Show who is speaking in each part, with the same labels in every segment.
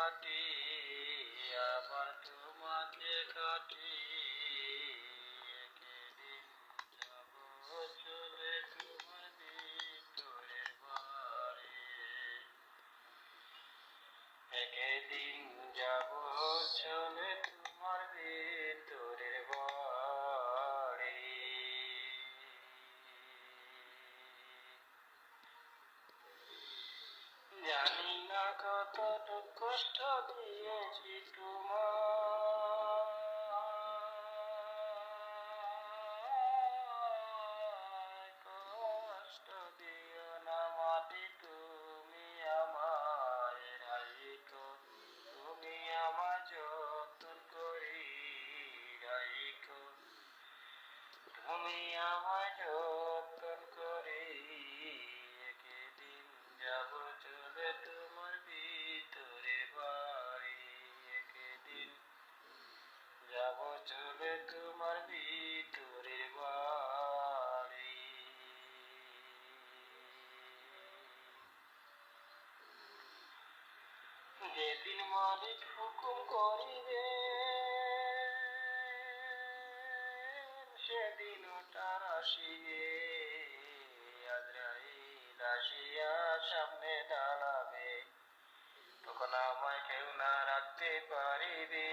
Speaker 1: কাটি আবার তোমাকে কাটি একদিন যাব চলে তোমার ভিতরের বাড়ি একদিন যাব চলে তোমার ভিতরের বাড়ি জানি না কতটুকু কষ্ট দিয়েছি তোমায় কষ্ট দিও না মাটি তুমি আমায় রাইখো তুমি আমায় যতন করি রাইখো তুমি আমায় যতন করি একদিন যাব চলে তোমার ভিতরের বাড়ি একদিন যাব চলে তোমার ভিতরের বাড়ি যেদিন মালিক হুকুম করিবে সেদিন তার আসিবে আজরাইল আসিয়া সামনে দাঁড়াবে তখন আমায় কেউ না রাখতে পারিবে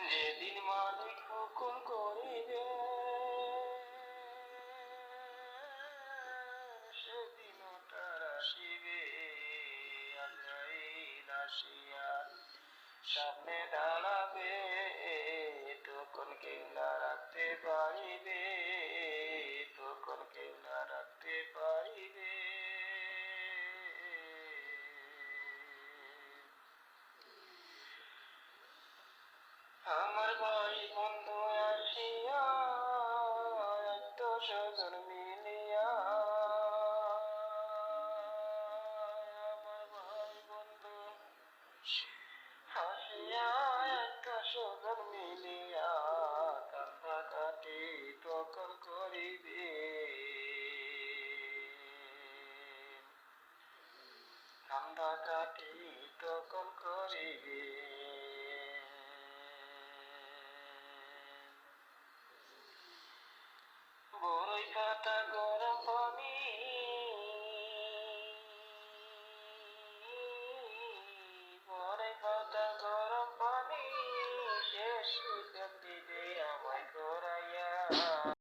Speaker 1: যেদিন মালিক হুকুম করিবে সেদিন তার আসিবে আজরাইল আসিয়া সামনে দাঁড়াবে তখন কেউ না রাখতে পারিবে তখন কেউ না রাখতে পারিবে আমার ভাই বন্ধু আসিয়া আত্মস্বজন মিলিয়া আমার ভাই বন্ধু হাসিয়া আত্মস্বজন মিলিয়া কান্দাকাটি তখন করিবে কান্দাকাটি তখন করিবে বড়ই পাতা গরম পানি বড়ই পাতা গরম পানি শেষ দিবে আমায় করাইয়া